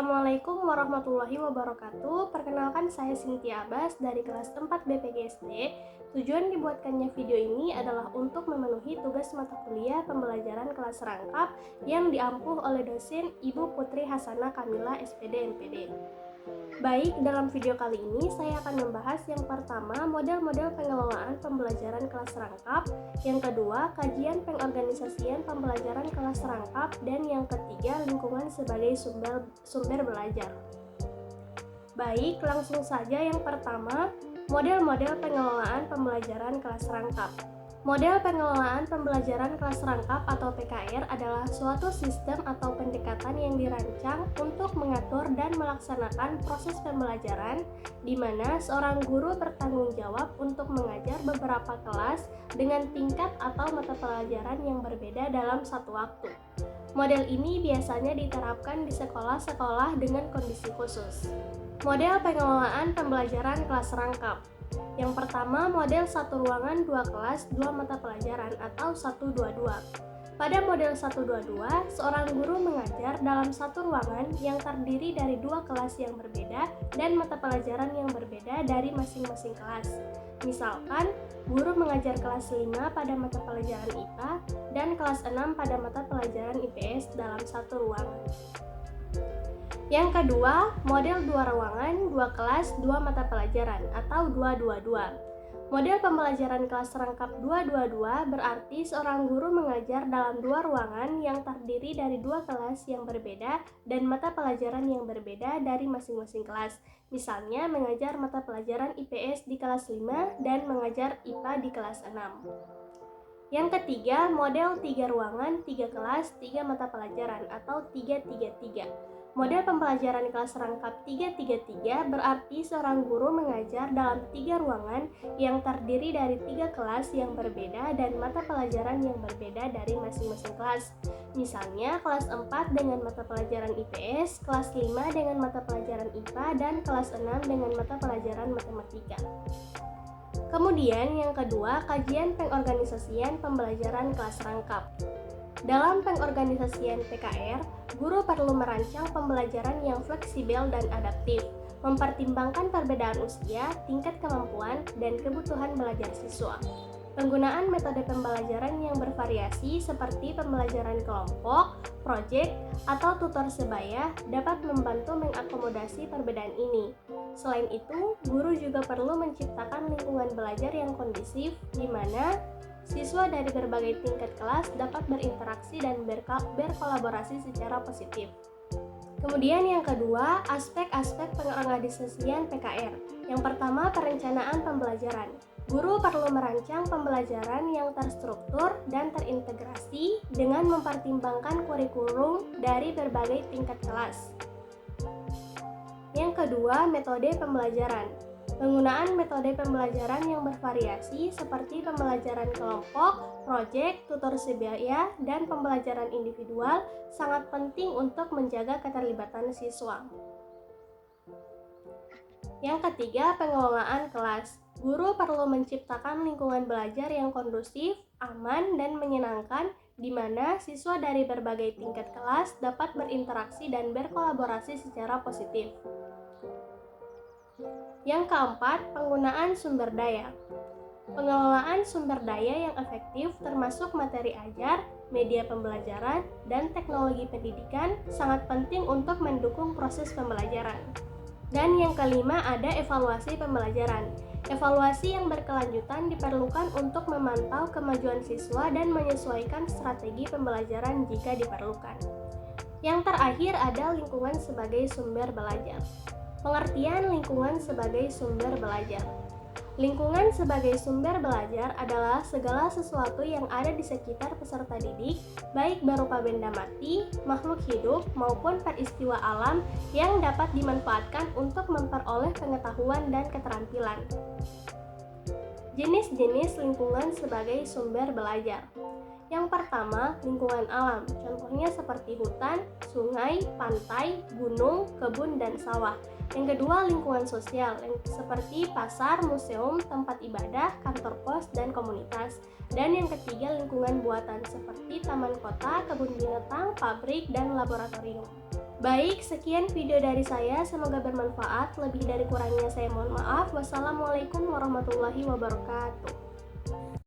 Assalamualaikum warahmatullahi wabarakatuh. Perkenalkan, saya Cynthia Abbas dari kelas 4 BPGSD. Tujuan dibuatkannya video ini adalah untuk memenuhi tugas mata kuliah pembelajaran kelas rangkap yang diampuh oleh dosen Ibu Putri Hasanah Kamila SPD MPD. Baik, dalam video kali ini saya akan membahas yang pertama, model-model pengelolaan pembelajaran kelas rangkap, yang kedua, kajian pengorganisasian pembelajaran kelas rangkap, dan yang ketiga, lingkungan sebagai sumber belajar. Baik, langsung saja yang pertama, model-model pengelolaan pembelajaran kelas rangkap. Model pengelolaan pembelajaran kelas rangkap atau PKR adalah suatu sistem atau pendekatan yang dirancang untuk mengatur dan melaksanakan proses pembelajaran di mana seorang guru bertanggung jawab untuk mengajar beberapa kelas dengan tingkat atau mata pelajaran yang berbeda dalam satu waktu. Model ini biasanya diterapkan di sekolah-sekolah dengan kondisi khusus. Model pengelolaan pembelajaran kelas rangkap. Yang pertama, model satu ruangan dua kelas dua mata pelajaran atau 122. Pada model 122, seorang guru mengajar dalam satu ruangan yang terdiri dari dua kelas yang berbeda dan mata pelajaran yang berbeda dari masing-masing kelas. Misalkan, guru mengajar kelas 5 pada mata pelajaran IPA dan kelas 6 pada mata pelajaran IPS dalam satu ruangan. Yang kedua, model dua ruangan, dua kelas, dua mata pelajaran atau 222. Model pembelajaran kelas rangkap 222 berarti seorang guru mengajar dalam dua ruangan yang terdiri dari dua kelas yang berbeda dan mata pelajaran yang berbeda dari masing-masing kelas. Misalnya, mengajar mata pelajaran IPS di kelas 5 dan mengajar IPA di kelas 6. Yang ketiga, model 3 ruangan, 3 kelas, 3 mata pelajaran atau 333. Model pembelajaran kelas rangkap 333 berarti seorang guru mengajar dalam 3 ruangan yang terdiri dari 3 kelas yang berbeda dan mata pelajaran yang berbeda dari masing-masing kelas. Misalnya, kelas 4 dengan mata pelajaran IPS, kelas 5 dengan mata pelajaran IPA, dan kelas 6 dengan mata pelajaran matematika. Kemudian yang kedua, kajian pengorganisasian pembelajaran kelas rangkap. Dalam pengorganisasian PKR, guru perlu merancang pembelajaran yang fleksibel dan adaptif, mempertimbangkan perbedaan usia, tingkat kemampuan, dan kebutuhan belajar siswa. Penggunaan metode pembelajaran yang bervariasi seperti pembelajaran kelompok, proyek, atau tutor sebaya dapat membantu mengakomodasi perbedaan ini. Selain itu, guru juga perlu menciptakan lingkungan belajar yang kondusif di mana siswa dari berbagai tingkat kelas dapat berinteraksi dan berkolaborasi secara positif. Kemudian yang kedua, aspek-aspek pengorganisasian PKR. Yang pertama, perencanaan pembelajaran. Guru perlu merancang pembelajaran yang terstruktur dan terintegrasi dengan mempertimbangkan kurikulum dari berbagai tingkat kelas. Yang kedua, metode pembelajaran. Penggunaan metode pembelajaran yang bervariasi seperti pembelajaran kelompok, proyek, tutor sebaya, dan pembelajaran individual sangat penting untuk menjaga keterlibatan siswa. Yang ketiga, pengelolaan kelas. Guru perlu menciptakan lingkungan belajar yang kondusif, aman, dan menyenangkan di mana siswa dari berbagai tingkat kelas dapat berinteraksi dan berkolaborasi secara positif. Yang keempat, penggunaan sumber daya. Pengelolaan sumber daya yang efektif termasuk materi ajar, media pembelajaran, dan teknologi pendidikan sangat penting untuk mendukung proses pembelajaran. Dan yang kelima, ada evaluasi pembelajaran. Evaluasi yang berkelanjutan diperlukan untuk memantau kemajuan siswa dan menyesuaikan strategi pembelajaran jika diperlukan. Yang terakhir, ada lingkungan sebagai sumber belajar. Pengertian lingkungan sebagai sumber belajar. Lingkungan sebagai sumber belajar adalah segala sesuatu yang ada di sekitar peserta didik, baik berupa benda mati, makhluk hidup, maupun peristiwa alam yang dapat dimanfaatkan untuk memperoleh pengetahuan dan keterampilan. Jenis-jenis lingkungan sebagai sumber belajar. Yang pertama, lingkungan alam, contohnya seperti hutan, sungai, pantai, gunung, kebun, dan sawah. Yang kedua, lingkungan sosial, seperti pasar, museum, tempat ibadah, kantor pos, dan komunitas. Dan yang ketiga, lingkungan buatan, seperti taman kota, kebun binatang, pabrik, dan laboratorium. Baik, sekian video dari saya, semoga bermanfaat. Lebih dari kurangnya saya mohon maaf. Wassalamualaikum warahmatullahi wabarakatuh.